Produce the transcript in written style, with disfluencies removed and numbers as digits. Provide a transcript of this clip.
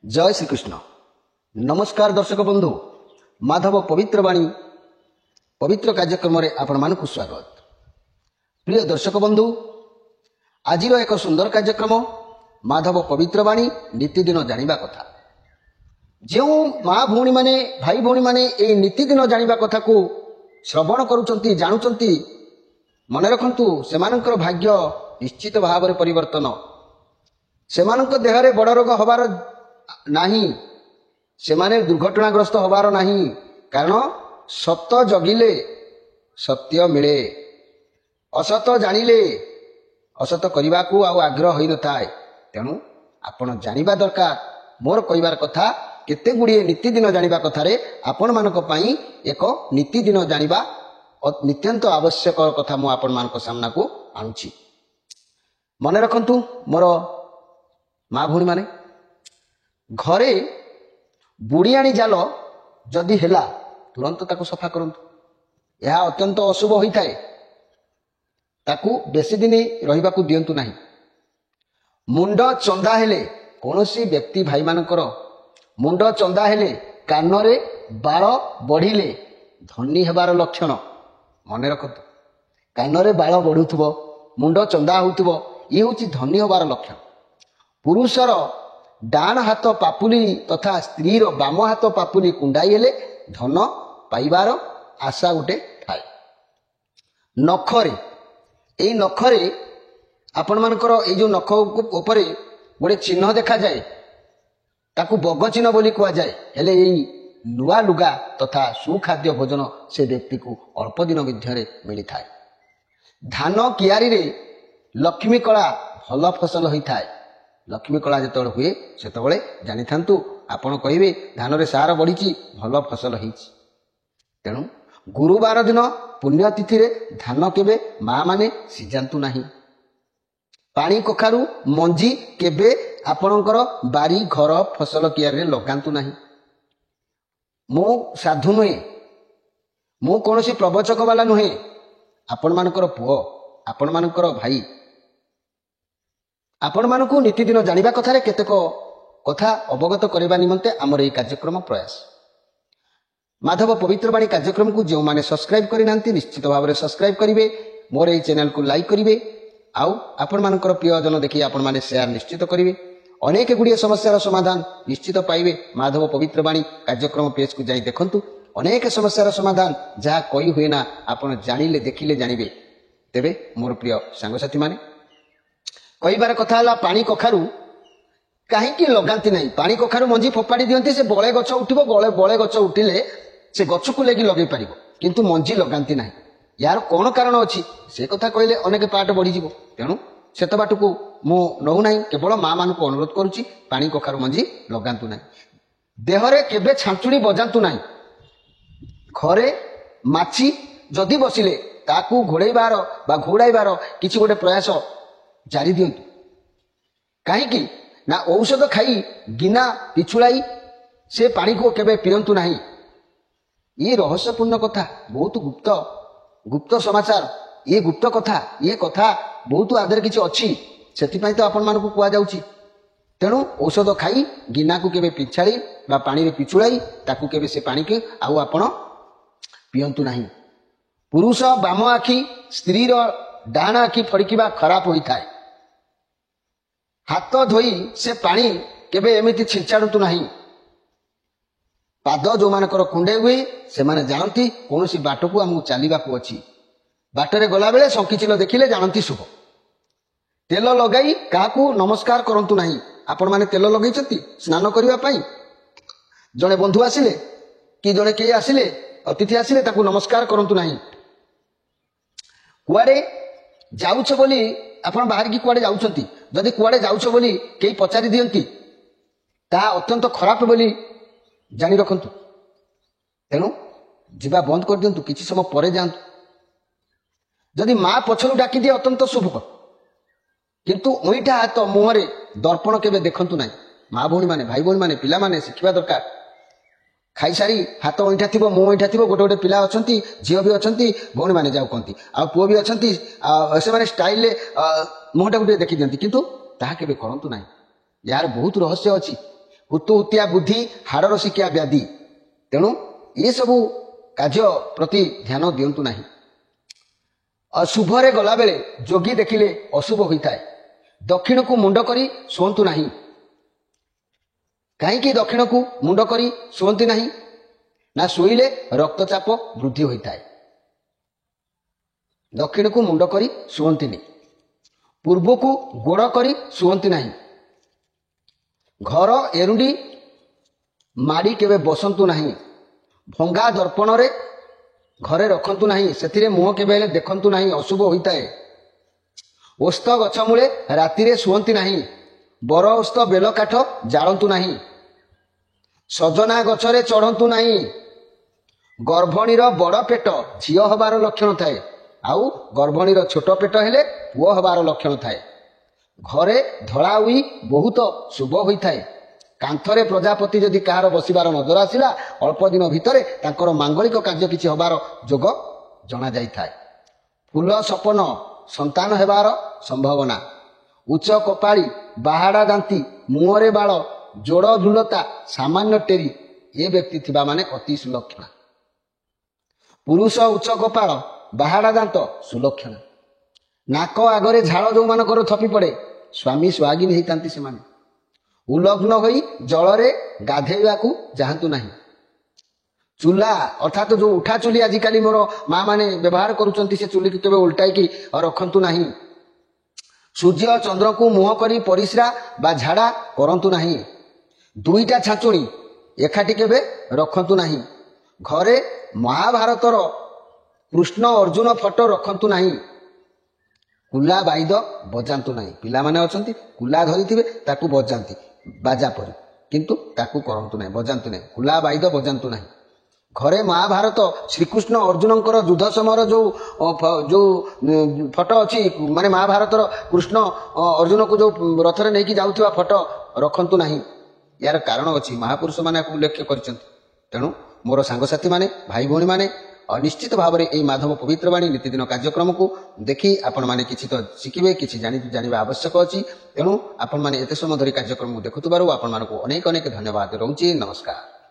जय श्री कृष्ण। नमस्कार दर्शक बंधु, माधव पवित्र वाणी पवित्र कार्यक्रम आपण मानक स्वागत। प्रिय दर्शक बंधु, आज एक सुंदर कार्यक्रम माधव पवित्र वाणी नीतिदिन जानिबा कथा। जो माँ भौणी माने भाई भौणी माने ए नीतिदिन जानिबा कथा को श्रवण करूचंती जानुचंती, मन रखंतु सेमानंकर भाग्य निश्चित भाव में परिवर्तन। सेमानंक देहरे बड़ रोग हबार नहीं, सेमाने दुर्घटनाग्रस्त हबार नहीं, कारण सत जगिले सत्य मिले, असत जानिले असत करने को आग्रह होई न थाए। तेणु आपण जानिबा दरकार। मोर कहिबार कथा केते गुड़िए नीतिदिन जानिबा कथारे आपण मानक पई एक नीतिदिन जानिबा नित्यंत आवश्यक कथा मु आपण मानक सामना को आणुछि। मन रखंतु मोर माँ भौणी माने घरे बुड़ियाणी जाल जदि हेला तुरंत ताकू सफा करंतु। यह अत्यंत अशुभ होई थाए, ताकू बेसी दिन रहिबा को दियंतु नाही। मुंड चंदा हेले कोनोसी व्यक्ति भाई मानकर मुंड चंदा हेले कानरे बाल बढ़िले धनी हेबार लक्षण। मन रखंतु, कानरे बाल बढ़ुथबो, मुंड चंदा होउथबो, ये होची धनी हेबार लक्षण। पुरुषर डाण हाथ पापुली तथा स्त्रीर बाम हाथ पापुली कुंडाई हेले धन पाइबार आशा गोटे थाए। नखरे एई नखरे आपण मानकर ए जो नख उपरे गोटे चिन्ह देखा जाए, ताकू बग चिन्ह बोली कहा जाए। हेले एई नुआ लुगा तथा सुखाद्य भोजन से व्यक्ति को अल्प दिन मध्य मिली थाए। धान कियारी रे लक्ष्मी कला भल फसल होई थाए। लक्ष्मी कला जो हुए से जानी था आपण कहे धान रे सार बढ़ी भल फसल होईछि। तेणु गुरुवार दिन पुण्यतिथि रे धान केबे माँ माने सिजांतु नाही। पानी कखारू मंजी केबे आपणकर बारी घर फसल कियार रे लगांतु नाही। मु साधु नुहे, मु कोनोसी प्रवचक वाला नुहे। आपण मानकर पुओ, आपण मानकर भाई, आपण मानकु नीतिदिन जानिबा कथारे केतेक कथा अवगत करबा निमंते आमर ए कार्यक्रम प्रयास। माधव पवित्र वाणी कार्यक्रम को जो माने सब्सक्राइब करि नांती निश्चित भाव में सब्सक्राइब करिवे, मोर ए चैनल को लाइक करिवे, आउ आपण मानकर प्रियजन देखि आपण माने शेयर निश्चित करिवे। अनेक गुड़िए समस्यार समाधान निश्चित पाइबे। माधव पवित्र वाणी कार्यक्रम पेज को जाई देखंतु, अनेक समस्यार समाधान जहाँ कही हुए ना आपण जानिले देखिले जानिबे। तेबे मोर प्रिय सांगसाथी माने कहिबार कथा हला, पानी कखारू कहीं लगाती नहीं। पानी कखारू मंजी फोपाड़ी दियंती, से बड़े गछ उठिबो, बड़े गछ उठिले से गछ को लेगी लगे पारिबो, किंतु मंजी लगाती नहीं। यार कौन कारण अच्छी से कथा कहले अनेक पार्ट बढ़ी जीवो। तेणु सेत बाट को मु नहु नहीं, केवल माँ मान को अनुरोध करुच्ची पानी कखारू मंजी लगातु नहीं। देहरे केबे छांचुड़ी बजातु नहीं। घरे माछी जदि बसिले ताकू घोड़ाइबार बा घोड़ाइबार किछि गोटे प्रयास जारी दियंतु। कहीं ना औषध खाई गिना पिछुलाई से पानी को केबे पियंतु नहीं। ये रहस्यपूर्ण कथा, बहुत गुप्त गुप्त समाचार, ये गुप्त कथा, ये कथा बहुत आदर किछि अछि, सेथिपाई तो आपण मानकु कुआ जाउछि। तेणु औषध खाई गिना को केबे पिछाड़ी बा पानी रे पिछुलाई ताकू केबे से पानी के आउ आपण पियंतु नहीं। पुरुष बाम आखि स्त्री रो डाण आखि फड़किबा खराब होई थाए। हाथ धोई से पानी केबे एमिति छिंचाड़तु नहीं। पाद जो मानकर कुंडे हुए से माने जानती कौनसी बाट को आमको चलवाक अच्छी। बाटरे गला बेले संकीचिल देखिले जानती शुभ। तेल लगाई क्या नमस्कार करंतु नहीं। आपण माने तेल लगेइछंती स्नान करिवा पई, जड़े बंधु आसिले कि जड़े के आसिले अतिथि आसिले ताकू नमस्कार करंतु नहीं। कुआडे जाउछ बोली आपण बाहर की कुआडे जाउछंती, जदि कुआडे जाउछ बोली केही पचारि दियंती ता अत्यंत खराब बोली जानी रखंतु। तेणु जीवा बंद कर दियंतु, किछि समय परे जांतु। जदि माँ पछरु डाकी दिए अत्यंत शुभ, किंतु ओइठा हाथ मुहरे दर्पण केबे देखंतु नाही। माँ भौणी माने भाई भौणी माने पिला माने शिखिबा दरकार। खाई सारी हाथ ओइठा थिबो, मुंह ओइठा थिबो, गोटे गोटे पिला अछंती, झियो भी अछंती, भौणी माने जाउ कहंती, आ पुओ भी अछंती, से माने स्टाइल ले मुहटा गुटे देखि दियंती, किंतु ताहा केबे करंतु नाही। यार बहुत रहस्य अछि। ହୁତୁ ହୁତିଆ ବୁଦ୍ଧି ହାଡ଼ର ଶିକ୍ଷା ବ୍ୟାଧି। ତେଣୁ ଏସବୁ କାର୍ଯ୍ୟ ପ୍ରତି ଧ୍ୟାନ ଦିଅନ୍ତୁ ନାହିଁ। ଅଶୁଭରେ ଗଲାବେଳେ ଯୋଗୀ ଦେଖିଲେ ଅଶୁଭ ହୋଇଥାଏ। ଦକ୍ଷିଣକୁ ମୁଣ୍ଡ କରି ଶୁଅନ୍ତୁ ନାହିଁ। କାହିଁକି ଦକ୍ଷିଣକୁ ମୁଣ୍ଡ କରି ଶୁଅନ୍ତି ନାହିଁ? ନା ଶୋଇଲେ ରକ୍ତଚାପ ବୃଦ୍ଧି ହୋଇଥାଏ। ଦକ୍ଷିଣକୁ ମୁଣ୍ଡ କରି ଶୁଅନ୍ତିନି। ପୂର୍ବକୁ ଗୋଡ଼ କରି ଶୁଅନ୍ତି ନାହିଁ। ଘର ଏରୁଣ୍ଡି ମାଡ଼ି କେବେ ବସନ୍ତୁ ନାହିଁ। ଭଙ୍ଗା ଦର୍ପଣରେ ଘରେ ରଖନ୍ତୁ ନାହିଁ। ସେଥିରେ ମୁହଁ କେବେ ହେଲେ ଦେଖନ୍ତୁ ନାହିଁ, ଅଶୁଭ ହୋଇଥାଏ। ଓସ୍ତ ଗଛ ମୂଳେ ରାତିରେ ଶୁଅନ୍ତି ନାହିଁ। ବର ଓସ୍ତ ବେଲ କାଠ ଜାଳନ୍ତୁ ନାହିଁ। ସଜନା ଗଛରେ ଚଢ଼ନ୍ତୁ ନାହିଁ। ଗର୍ଭଣୀର ବଡ଼ ପେଟ ଝିଅ ହେବାର ଲକ୍ଷଣ ଥାଏ, ଆଉ ଗର୍ଭଣୀର ଛୋଟ ପେଟ ହେଲେ ପୁଅ ହେବାର ଲକ୍ଷଣ ଥାଏ। ଘରେ ଧଳା ଉଇ ବହୁତ ଶୁଭ ହୋଇଥାଏ। କାନ୍ଥରେ ପ୍ରଜାପତି ଯଦି କାହାର ବସିବାର ନଜର ଆସିଲା, ଅଳ୍ପ ଦିନ ଭିତରେ ତାଙ୍କର ମାଙ୍ଗଳିକ କାର୍ଯ୍ୟ କିଛି ହେବାର ଯୋଗ ଜଣାଯାଇଥାଏ। ଫୁଲ ସପନ ସନ୍ତାନ ହେବାର ସମ୍ଭାବନା। ଉଚ୍ଚ କପାଳି, ବାହାଡ଼ା ଦାନ୍ତୀ, ମୁହଁରେ ବାଳ, ଯୋଡ଼ ଝୁଲତା, ସାମାନ୍ୟ ଟେରି ଏ ବ୍ୟକ୍ତି ଥିବା ମାନେ ଅତି ସୁଲକ୍ଷଣା। ପୁରୁଷ ଉଚ୍ଚ କପାଳ, ବାହାଡ଼ା ଦାନ୍ତ ସୁଲକ୍ଷଣା। ନାକ ଆଗରେ ଝାଳ ଯେଉଁମାନଙ୍କର ଥପି ପଡ଼େ, ସ୍ୱାମୀ ସୁହାଗିନୀ ହେଇଥାନ୍ତି ସେମାନେ। ଉଲଗ୍ନ ହୋଇ ଜଳରେ ଗାଧେଇବାକୁ ଯାଆନ୍ତୁ ନାହିଁ। ଚୁଲା ଅର୍ଥାତ ଯେଉଁ ଉଠା ଚୁଲି ଆଜିକାଲି ମୋର ମା ମାନେ ବ୍ୟବହାର କରୁଛନ୍ତି, ସେ ଚୁଲିକୁ କେବେ ଓଲଟାଇକି ରଖନ୍ତୁ ନାହିଁ। ସୂର୍ଯ୍ୟ ଚନ୍ଦ୍ରକୁ ମୁହଁ କରି ପରିସ୍ରା ବା ଝାଡ଼ା କରନ୍ତୁ ନାହିଁ। ଦୁଇଟା ଛାଞ୍ଚୁଣି ଏକାଠି କେବେ ରଖନ୍ତୁ ନାହିଁ। ଘରେ ମହାଭାରତର କୃଷ୍ଣ ଅର୍ଜୁନ ଫଟୋ ରଖନ୍ତୁ ନାହିଁ। କୁଲା ବାଇଦ ବଜାନ୍ତୁ ନାହିଁ। ପିଲାମାନେ ଅଛନ୍ତି କୁଲା ଧରିଥିବେ, ତାକୁ ବଜାନ୍ତି ବାଜା ପରି, କିନ୍ତୁ ତାକୁ କରନ୍ତୁ ନାହିଁ, ବଜାନ୍ତୁ ନାହିଁ। କୁଲା ବାଇଦ ବଜାନ୍ତୁ ନାହିଁ। ଘରେ ମହାଭାରତ ଶ୍ରୀକୃଷ୍ଣ ଅର୍ଜୁନଙ୍କର ଯୁଦ୍ଧ ସମୟର ଯେଉଁ ଫଟୋ ଅଛି, ମାନେ ମହାଭାରତର କୃଷ୍ଣ ଅର୍ଜୁନକୁ ଯେଉଁ ରଥରେ ନେଇକି ଯାଉଥିବା ଫଟୋ ରଖନ୍ତୁ ନାହିଁ। ଏହାର କାରଣ ଅଛି, ମହାପୁରୁଷମାନେ ଆକୁ ଉଲ୍ଲେଖ କରିଛନ୍ତି। ତେଣୁ ମୋର ସାଙ୍ଗସାଥୀମାନେ, ଭାଇ ଭଉଣୀମାନେ ନିଶ୍ଚିତ ଭାବରେ ଏହି ମାଧବ ପବିତ୍ର ବାଣୀ ନୀତିଦିନ କାର୍ଯ୍ୟକ୍ରମକୁ ଦେଖି ଆପଣମାନେ କିଛି ତ ଶିଖିବେ, କିଛି ଜାଣିବା ଆବଶ୍ୟକ ଅଛି। ତେଣୁ ଆପଣମାନେ ଏତେ ସମୟ ଧରି କାର୍ଯ୍ୟକ୍ରମକୁ ଦେଖୁଥିବାରୁ ଆପଣମାନଙ୍କୁ ଅନେକ ଅନେକ ଧନ୍ୟବାଦ ରହୁଛି। ନମସ୍କାର।